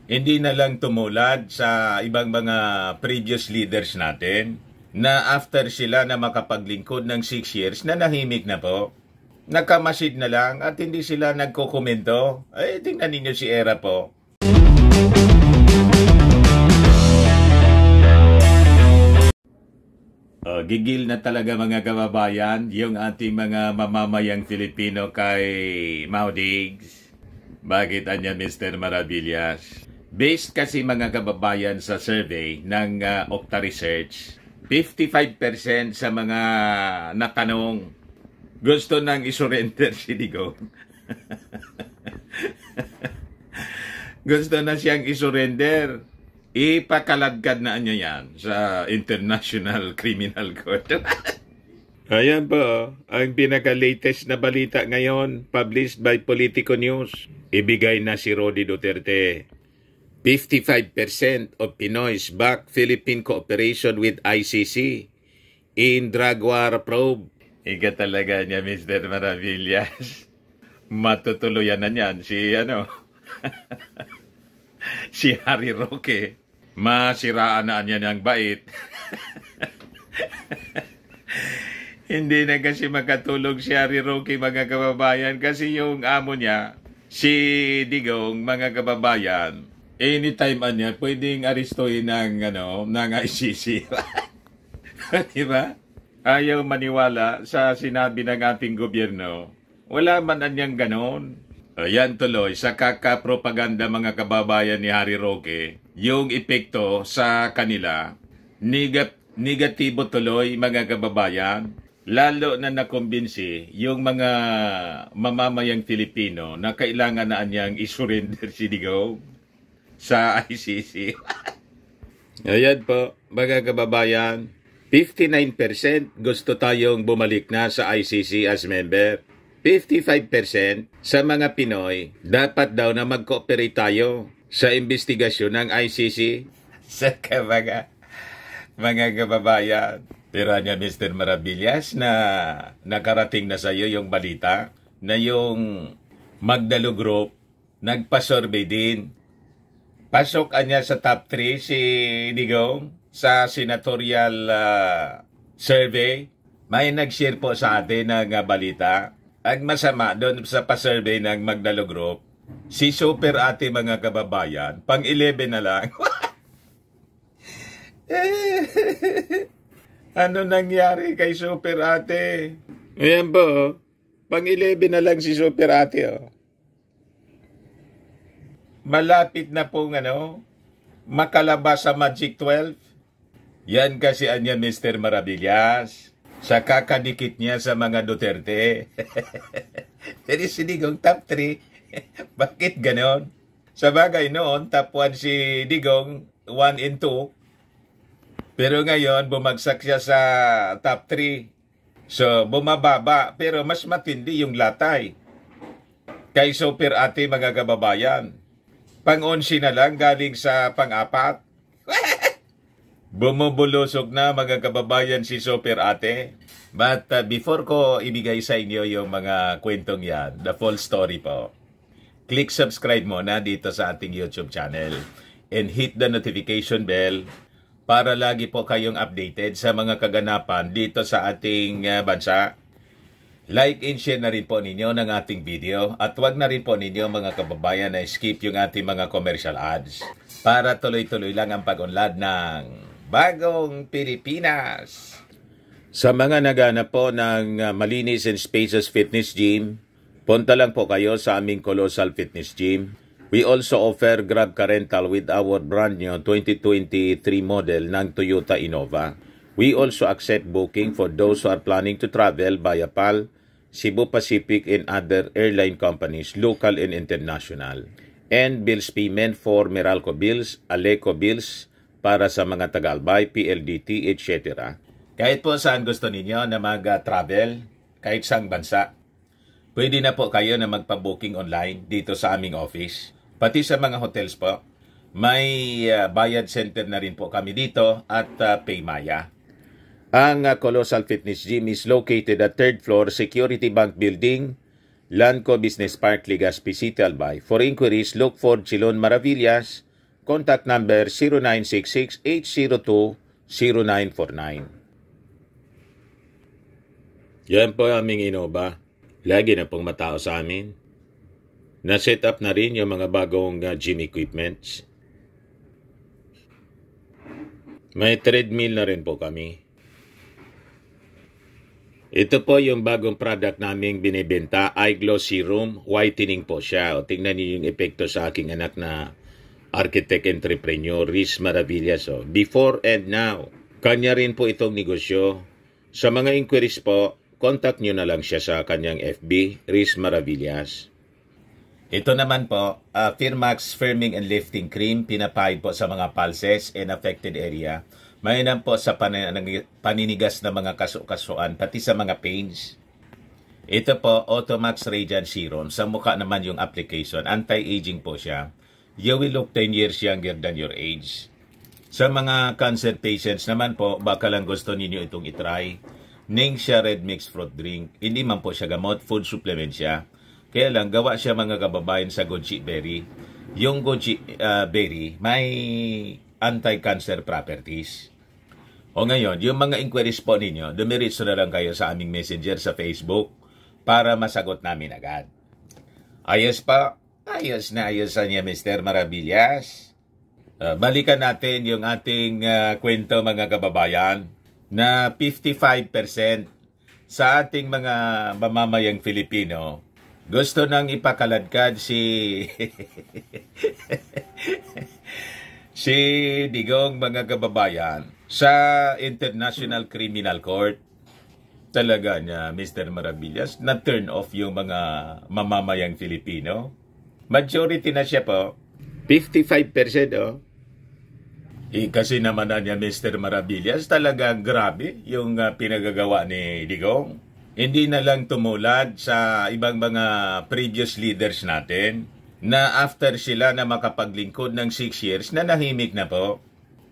Hindi na lang tumulad sa ibang mga previous leaders natin na after sila na makapaglingkod ng 6 years, nanahimik na po. Nakamasid na lang at hindi sila nagkokomento. Ay, tingnan ninyo si Era po. Gigil na talaga mga kababayan yung ating mga mamamayang Filipino kay Maudigs. Bakit anya Mr. Maravillas? Based kasi mga kababayan sa survey ng Okta Research, 55% sa mga natanong gusto nang isurrender si Digong. Gusto na siyang isurrender. Ipakaladkad na niya yan sa International Criminal Court. Ayan po, ang pinaka-latest na balita ngayon, published by Politico News. Ibigay na si Rody Duterte. 55% of Pinoys back Philippine cooperation with ICC in drug war probe. Ika talaga niya, Mr. Maravillas. Matutuluyan na niyan si si Harry Roque. Masiraan na niya ng bait. Hindi na kasi makatulog si Harry Roque mga kababayan kasi yung amo niya, si Digong mga kababayan, anytime niya pwedeng aristohin ng ICC. Diba? Ayaw maniwala sa sinabi ng ating gobyerno. Wala man anyang ganon. Ayan tuloy, sa kakapropaganda mga kababayan ni Harry Roque, yung epekto sa kanila, negatibo tuloy mga kababayan, lalo na nakumbinsi yung mga mamamayang Filipino na kailangan na niyang isurrender si Digong sa ICC. Ayan po, mga kababayan, 59% gusto tayong bumalik na sa ICC as member. 55% sa mga Pinoy, dapat daw na mag-cooperate tayo sa investigasyon ng ICC. Sa mga kababayan. Pero niya Mr. Maravillas na nakarating na sa iyo yung balita na yung Magdalo Group nagpa-survey din. Pasok niya sa top 3 si Digong sa senatorial survey. May nag-share po sa atin ng balita. Ang masama doon sa pa-survey ng Magdalo Group, si Super Ate mga kababayan, pang 11 na lang. Ano nangyari kay Super Ate? Ayan po, pang 11 na lang si Super Ate. Malapit na pong makalabas sa Magic 12. Yan kasi anya Mr. Maravillas. Sa kakadikit niya sa mga Duterte. Jadi si Digong top 3. Bakit ganon? Sa bagay noon, top 1 si Digong, 1 and 2. Pero ngayon, bumagsak siya sa top 3. So, bumababa. Pero mas matindi yung latay. Kay Super Ate, mga kababayan. Pang-11 na lang, galing sa pang-4. Bumubulusog na mga kababayan si Super Ate. But before ko ibigay sa inyo yung mga kwentong yan, the full story po, click subscribe muna dito sa ating YouTube channel and hit the notification bell para lagi po kayong updated sa mga kaganapan dito sa ating bansa. Like and share na rin po ninyo ng ating video at wag na rin po ninyo mga kababayan na skip yung ating mga commercial ads para tuloy-tuloy lang ang pag-unlad ng Bagong Pilipinas. Sa mga naghanap po ng malinis and spacious fitness gym, punta lang po kayo sa aming Colossal Fitness Gym. We also offer Grab Car Rental with our brand new 2023 model ng Toyota Innova. We also accept booking for those who are planning to travel via PAL, Cebu Pacific and other airline companies, local and international. And bills payment for Meralco bills, Aleco bills, para sa mga Tagalbay, PLDT, etc. Kahit po saan gusto ninyo na mag-travel, kahit saang bansa, pwede na po kayo na magpa-booking online dito sa aming office. Pati sa mga hotels po, may bayad center na rin po kami dito at Paymaya. Ang Colossal Fitness Gym is located at 3rd floor Security Bank Building, Lanco Business Park, Legazpi City, Albay. For inquiries, look for Chilon Maravillas contact number 0966-802-0949. Yan po aming Innova. Lagi na pong matao sa amin. Na-set up na rin yung mga bagong gym equipments. May treadmill na rin po kami. Ito po yung bagong product naming binibenta, Eye Glow Serum. Whitening po siya. O, tingnan niyo yung epekto sa aking anak na architect entrepreneur, Riz Maravillas. O, before and now. Kanya rin po itong negosyo. Sa mga inquiries po, contact nyo na lang siya sa kanyang FB, Riz Maravillas. Ito naman po, Firmax Firming and Lifting Cream, pinapahid po sa mga pulses and affected area. Mainam po sa paninigas na mga kaso-kasuan, pati sa mga pains. Ito po, Automax Radiant Serum. Sa mukha naman yung application. Anti-aging po siya. You will look 10 years younger than your age. Sa mga cancer patients naman po, baka lang gusto ninyo itong itry. Ningxia Red Mix Fruit Drink. Hindi man po siya gamot, food supplement siya. Kaya lang, gawa siya mga kababayan sa goji berry. Yung goji berry, may anti-cancer properties. O ngayon, yung mga inquiries po ninyo, dumiritso na lang kayo sa aming messenger sa Facebook para masagot namin agad. Ayos pa? Ayos na ayos niya, Mr. Maravillas. Balikan natin yung ating kwento, mga kababayan, na 55% sa ating mga mamamayang Filipino gusto nang ipakaladkad si Digong, mga kababayan, sa International Criminal Court. Talaga niya, Mr. Maravillas, na turn off yung mga mamamayang Filipino. Majority na siya po. 55%, oh. Kasi naman na niya, Mr. Maravillas, talagang grabe yung pinagagawa ni Digong. Hindi na lang tumulad sa ibang mga previous leaders natin na after sila na makapaglingkod ng 6 years, na nahimik na po.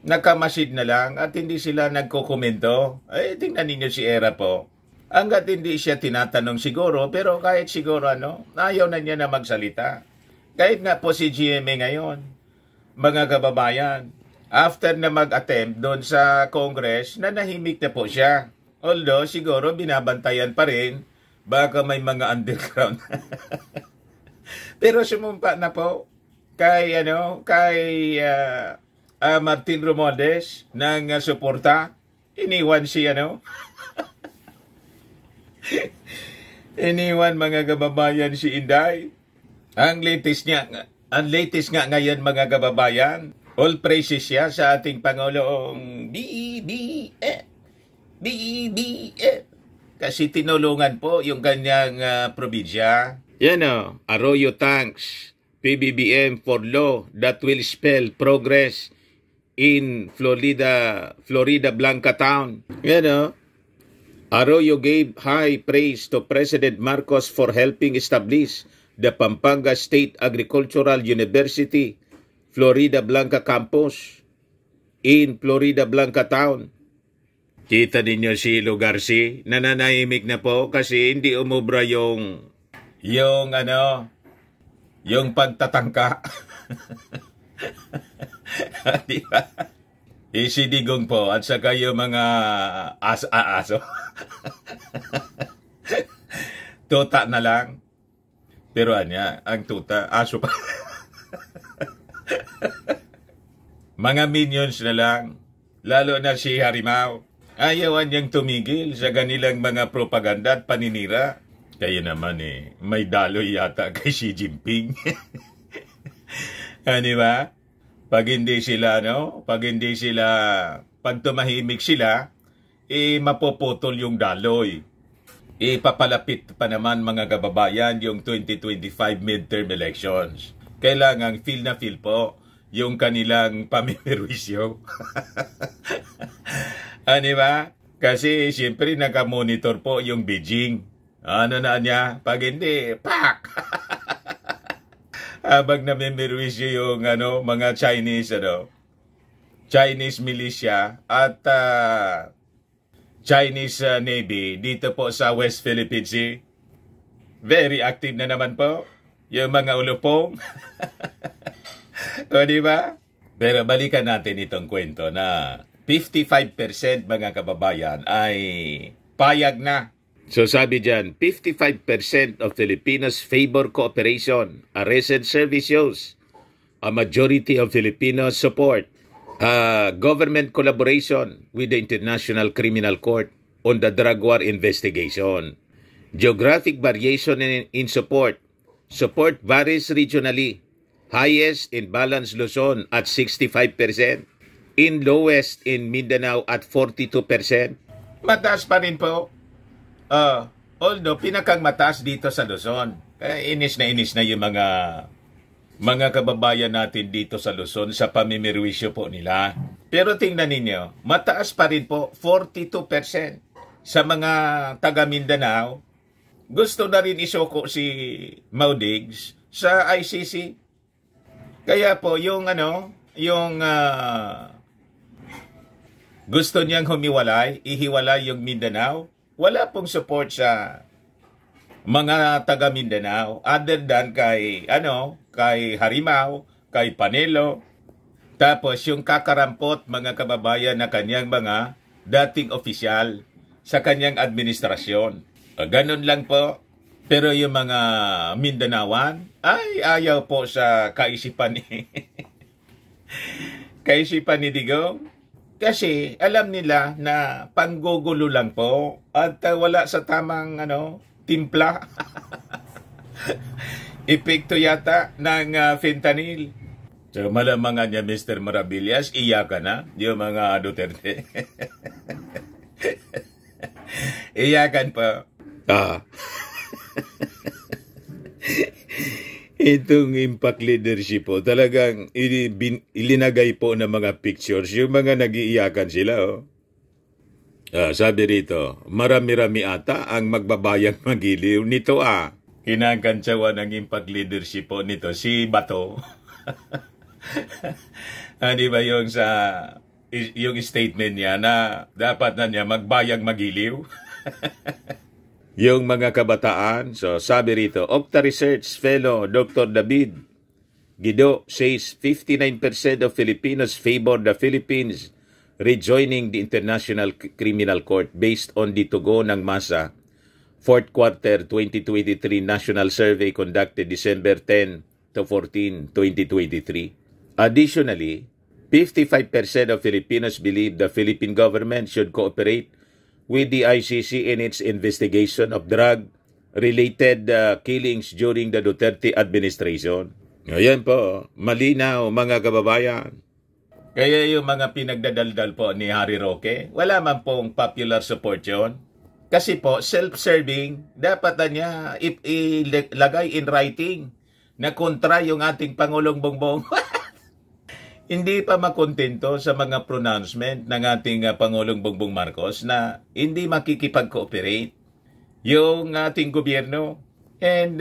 Nakamasid na lang at hindi sila nagkokomento. Ay, tingnan ninyo si Era po. Hanggat hindi siya tinatanong siguro, pero kahit siguro ayaw na niya na magsalita. Kahit nga po si GMA ngayon, mga kababayan, after na mag-attempt doon sa Congress, na nahimik na po siya. Although, siguro binabantayan pa rin, baka may mga underground. Pero sumumpa na po kay Martin Romualdez ng suporta. Iniwan si iniwan, mga kababayan, si Inday. Ang latest nga ngayon, mga kababayan, all praises siya sa ating Pangulong BBM. Kasi tinulungan po yung kanyang probinsya. Yan Arroyo thanks PBBM for law that will spell progress in Florida Blanca Town. Yan Arroyo gave high praise to President Marcos for helping establish the Pampanga State Agricultural University Florida Blanca campus in Florida Blanca Town. Kita ninyo si Lugarsi, nananahimik na po kasi hindi umubra yung pagtatangka. Diba? Si Digong po at saka yung mga aso. Tuta na lang. Pero ang tuta, aso pa. Mga minions na lang. Lalo na si Harimau. Ayawan niyang tumigil sa ganilang mga propaganda at paninira. Kaya naman may daloy yata kay Xi Jinping. Diba? Pag tumahimik sila, mapuputol yung daloy. Papalapit pa naman, mga kababayan, yung 2025 midterm elections. Kailangan feel na feel po yung kanilang pamimirwisyo. Diba? Kasi siyempre nakamonitor po yung Beijing. Pag hindi, pak! Habang namimirwisyo yung mga Chinese militia at Chinese Navy dito po sa West Philippine Sea. Very active na naman po yung mga ulupong. O diba? Pero balikan natin itong kwento na 55% mga kababayan ay payag na. So sabi dyan, 55% of Filipinos favor cooperation. A recent survey shows a majority of Filipinos support government collaboration with the International Criminal Court on the drug war investigation. Geographic variation in support. Support varies regionally. Highest in Balance Luzon at 65%. In lowest in Mindanao at 42%. Mataas pa rin po. Although pinakang mataas dito sa Luzon. Kaya inis na yung mga kababayan natin dito sa Luzon sa pamimirwisyo po nila. Pero tingnan ninyo, mataas pa rin po 42% sa mga taga Mindanao. Gusto na rin isoko si Maudigs sa ICC. Kaya po yung gusto niyang ihiwalay yung Mindanao, wala pong support sa mga taga Mindanao other than kay Harimau, kay Panelo, tapos yung kakarampot mga kababayan na kanyang mga dating opisyal sa kanyang administrasyon. Ganun lang po. Pero yung mga Mindanawan ay ayaw po sa kaisipan ni Digong. Kasi alam nila na panggugulo lang po at wala sa tamang timpla. Epekto yata ng fentanyl. So malamang niya Mr. Maravillas, iyakan na yung mga Duterte. Iyakan po. Itong impact leadership po, talagang ilinagay po ng mga pictures, yung mga nag-iiyakan sila. Sabi rito, marami-rami ata ang magbabayang magiliw nito. Kinakantsawa ng impact leadership po nito, si Bato. Di ba yung statement niya na dapat na niya magbayang magiliw? Yung mga kabataan, so sabi rito, Octa Research Fellow Dr. David Guido says 59% of Filipinos favor the Philippines rejoining the International Criminal Court based on the tugo ng masa 4th quarter 2023 national survey conducted December 10 to 14, 2023. Additionally, 55% of Filipinos believe the Philippine government should cooperate with the ICC in its investigation of drug-related killings during the Duterte administration. Ayan po, malinaw mga kababayan. Kaya yung mga pinagdadaldal po ni Harry Roque, wala man pong popular support yun. Kasi po, self-serving, dapat na niya ilagay in writing na kontra yung ating Pangulong Bongbong. Hindi pa makontento sa mga pronouncement ng ating Pangulong Bongbong Marcos na hindi makikipag-cooperate yung ating gobyerno. And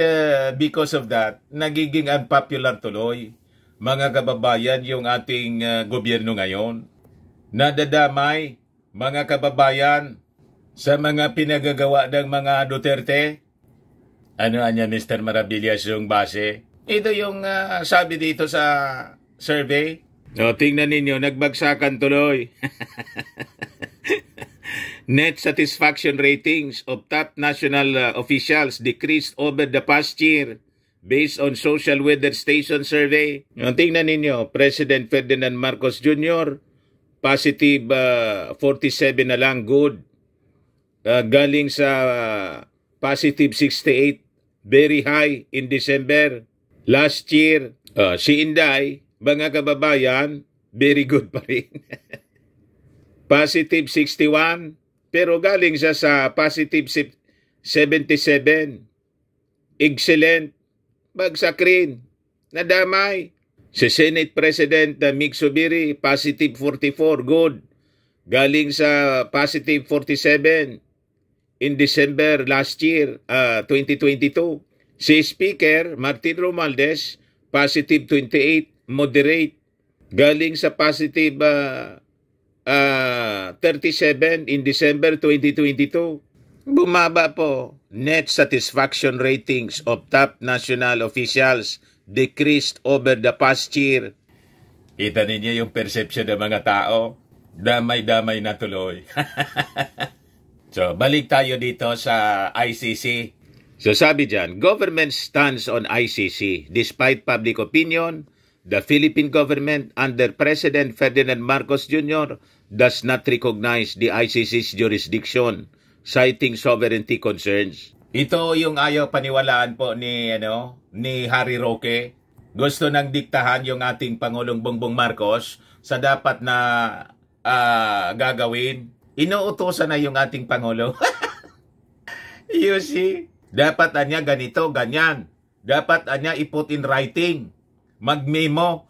because of that, nagiging unpopular tuloy, mga kababayan, yung ating gobyerno ngayon. Nadadamay, mga kababayan, sa mga pinagagawa ng mga Duterte. Ano niya, Mr. Maravillas, yung base? Ito yung sabi dito sa survey. Tingnan ninyo, nagbagsakan tuloy. Net satisfaction ratings of top national officials decreased over the past year based on social weather station survey. Tingnan ninyo, President Ferdinand Marcos Jr., positive 47 na lang, good. Galing sa positive 68, very high in December. Last year, si Inday, mga kababayan, very good pa rin. Positive 61, pero galing siya sa positive 77. Excellent. Bagsak rin. Nadamay. Si Senate President Mig Subiri, positive 44, good. Galing sa positive 47 in December last year, 2022. Si Speaker Martin Romualdez, positive 28, moderate. Galing sa positive 37 in December 2022. Bumaba po. Net satisfaction ratings of top national officials decreased over the past year. Kita ninyo yung perception ng mga tao. Damay-damay na tuloy. So, balik tayo dito sa ICC. So, sabi dyan, government stands on ICC. Despite public opinion, the Philippine government under President Ferdinand Marcos Jr. does not recognize the ICC's jurisdiction, citing sovereignty concerns. Ito yung ayaw paniwalaan po ni Harry Roque. Gusto nang diktahan yung ating Pangulong Bongbong Marcos sa dapat na gagawin. Inuutosan na yung ating Pangulo. You see? Dapat anya ganito, ganyan. Dapat anya i-put in writing. Mag-memo.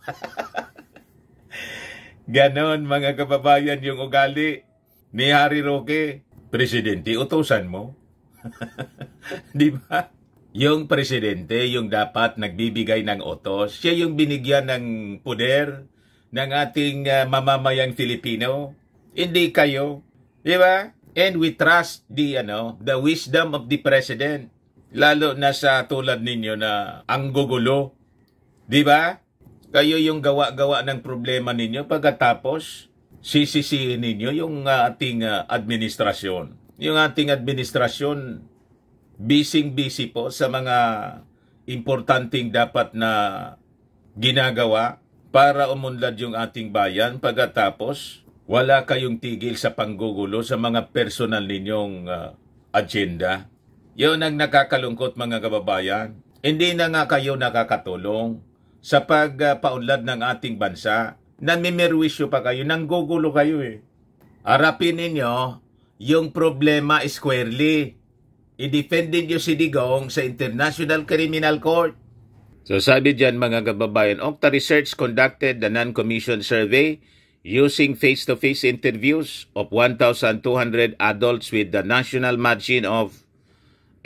Ganon mga kababayan yung ugali ni Harry Roque. Presidente, utusan mo. Di ba? Yung presidente, yung dapat nagbibigay ng utos. Siya yung binigyan ng poder ng ating mamamayang Filipino. Hindi kayo. Di ba? And we trust the wisdom of the president. Lalo na sa tulad ninyo na ang gugulo. Di ba? Kayo yung gawa-gawa ng problema ninyo pagkatapos sisisihin ninyo yung ating administrasyon. Yung ating administrasyon busy po sa mga importanteng dapat na ginagawa para umunlad yung ating bayan pagkatapos wala kayong tigil sa panggugulo sa mga personal ninyong agenda. Yun ang nakakalungkot mga kababayan. Hindi na nga kayo nakakatulong sa pagpaunlad ng ating bansa. Namimirwisyo pa kayo, nanggugulo kayo eh. Harapin ninyo yung problema squarely. I-defend ninyo si Digong sa International Criminal Court. So sabi dyan mga kababayan, Okta Research conducted the non-commissioned survey using face-to-face interviews of 1,200 adults with the national margin of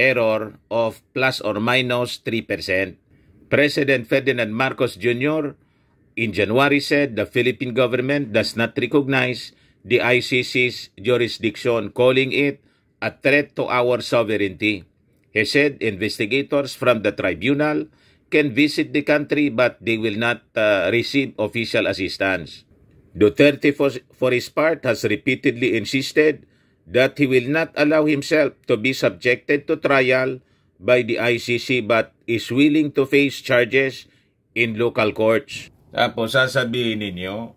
error of plus or minus 3%. President Ferdinand Marcos Jr. in January said the Philippine government does not recognize the ICC's jurisdiction, calling it a threat to our sovereignty. He said investigators from the tribunal can visit the country but they will not receive official assistance. Duterte, for his part, has repeatedly insisted that he will not allow himself to be subjected to trial by the ICC but is willing to face charges in local courts. Tapos sasabihin ninyo,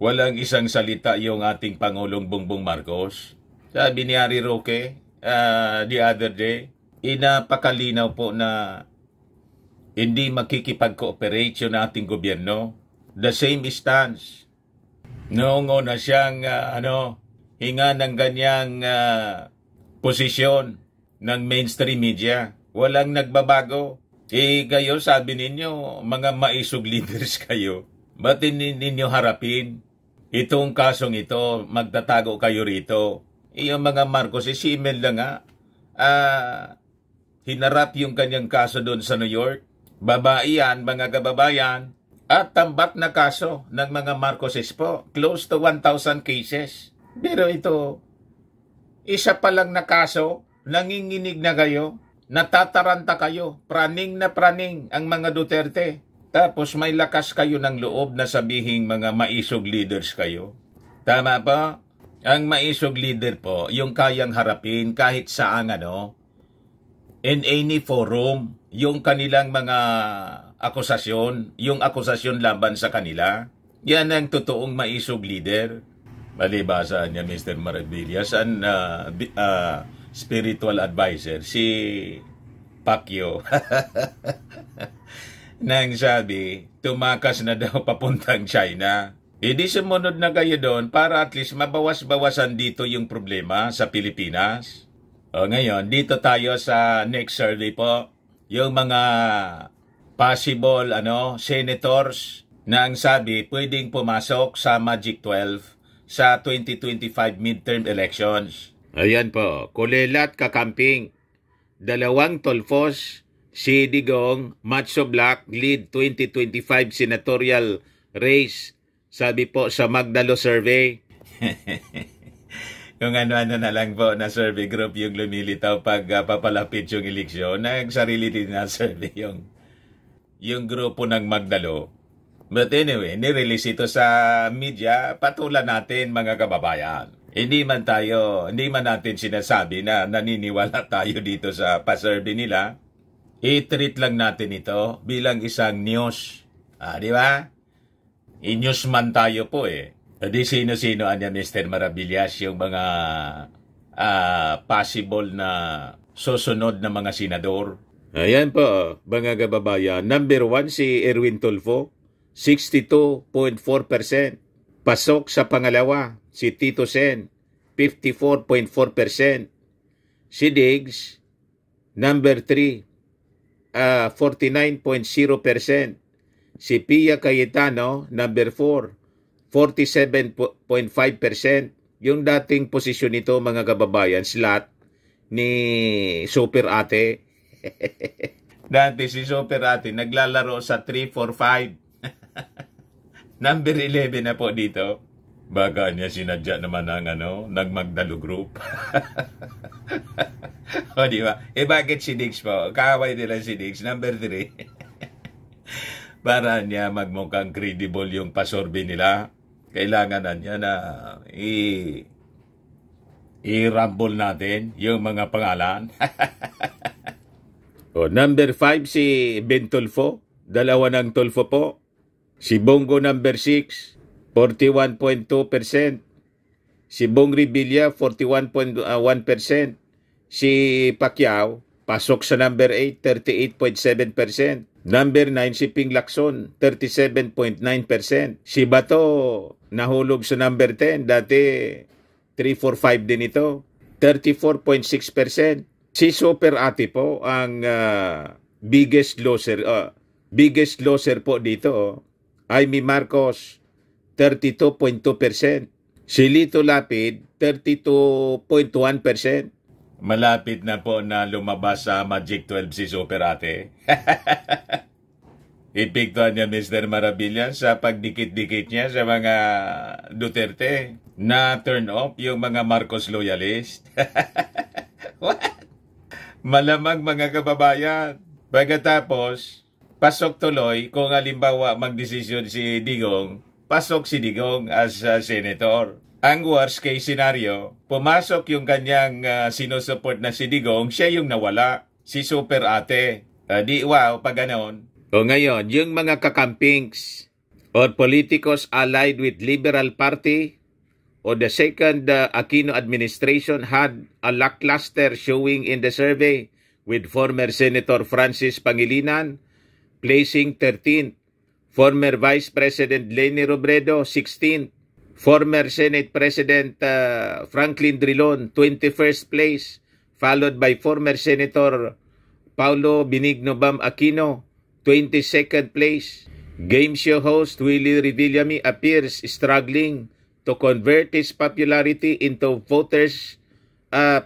walang isang salita yung ating Pangulong Bongbong Marcos. Sabi ni Harry Roque the other day, inapakalinaw po na hindi makikipag-cooperate yung ating gobyerno. The same stance. Noong una siyang hinga ng ganyang posisyon ng mainstream media. Walang nagbabago. Kayo sabi ninyo, mga maisog leaders kayo. Ba't ninyo harapin itong kasong ito? Magtatago kayo rito. Yung mga Marcos, si Imelda nga, hinarap yung kanyang kaso doon sa New York. Babae yan, mga kababayan. At tambak na kaso ng mga Marcoses po. Close to 1,000 cases. Pero ito, isa pa lang na kaso, nanginginig na kayo, natataranta kayo, praning na praning ang mga Duterte. Tapos may lakas kayo ng loob na sabihing mga maisog leaders kayo. Tama ba? Ang maisog leader po, yung kayang harapin kahit saan in any forum, yung kanilang mga akusasyon, yung akusasyon laban sa kanila. Yan ang totoong maisog leader. Malibasa niya Mr. Maravillas, ang spiritual advisor, si Pacquiao. Nang sabi, tumakas na daw papuntang China. Di sumunod na kayo doon para at least mabawas-bawasan dito yung problema sa Pilipinas. O ngayon, dito tayo sa next survey po. Yung mga possible senators na ang sabi pwedeng pumasok sa Magic 12 sa 2025 midterm elections. Ayan po, kulelat kakamping. 2 tolfos, si Digong, Macho Black, lead 2025 senatorial race. Sabi po sa Magdalo survey. Kung ano-ano na lang po na survey group yung lumilitaw pag papalapit yung eleksyon, nagsarili din na survey yung grupo ng Magdalo. But anyway, nirelease ito sa media, patulan natin mga kababayan. Hindi man natin sinasabi na naniniwala tayo dito sa pa-survey nila. I-treat lang natin ito bilang isang news. Di ba? I-news man tayo po eh. Di sino-sino anya Mr. Maravillas yung mga possible na susunod na mga senador. Ayan po, mga kababayan. Number 1 si Erwin Tulfo, 62.4%. Pasok sa pangalawa, si Tito Sen, 54.4%. Si Diggs, number 3, 49.0%. Si Pia Cayetano, number 4, 47.5%. Yung dating posisyon nito, mga kababayan, slot ni Super Ate. Dati si Super Ate naglalaro sa 3-4-5. Number 11 na po dito. Baka niya sinadya naman ng Magdalo Group. O diba? Bakit si Diggs po? Kaaway nila si Diggs. Number 3. Para niya magmukhang credible yung pasorbe nila. Kailangan na niya na i-rumble natin yung mga pangalan. Number 5 si Ben Tulfo. Dalawa ng Tulfo po. Si Bongo number 6, 41.2%. Si Bong Revilla, 41.1%. Si Pacquiao, pasok sa number 8, 38.7%. Number 9, si Ping Lacson, 37.9%. Si Bato, nahulog sa number 10. Dati, 3-4-5 din ito. 34.6%. Si Super Ate po, ang biggest loser po dito. Amy Marcos, 32.2%. Si Lito Lapid, 32.1%. Malapit na po na lumabas sa Magic 12 si Super Ate. Ipiktuan niya Mr. Maravillas sa pagdikit-dikit niya sa mga Duterte na turn off yung mga Marcos loyalist. What? Malamang mga kababayan. Pagkatapos, pasok tuloy kung halimbawa magdesisyon si Digong, pasok si Digong as senator. Ang worst case scenario, pumasok yung kanyang sinusupport na si Digong, siya yung nawala, si Super Ate. Wow, pag ganon. O ngayon, yung mga kakampings or politicos allied with Liberal Party o the second Aquino administration had a lackluster showing in the survey with former Senator Francis Pangilinan placing 13th, former Vice President Leni Robredo 16th, former Senate President Franklin Drilon, 21st place, followed by former Senator Paulo Benigno Bam Aquino, 22nd place. Game show host Willie Revillame appears struggling to convert his popularity into voters'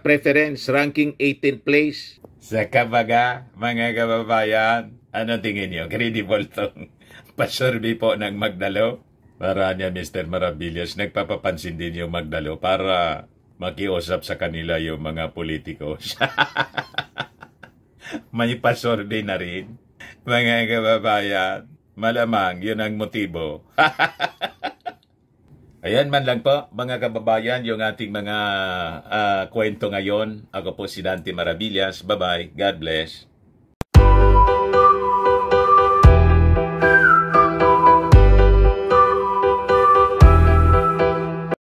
preference, ranking 18th place. Sa kabaga, mga kababayan, ano tingin niyo? Credible tong pasurvey po ng Magdalo? Para niya Mr. Maravillas, nagpapapansin din yung Magdalo para makiusap sa kanila yung mga politikos. May pasurvey na rin. Mga kababayan, malamang yun ang motibo. Ayan man lang po, mga kababayan, yung ating mga kwento ngayon. Ako po si Dante Maravillas. Bye-bye. God bless.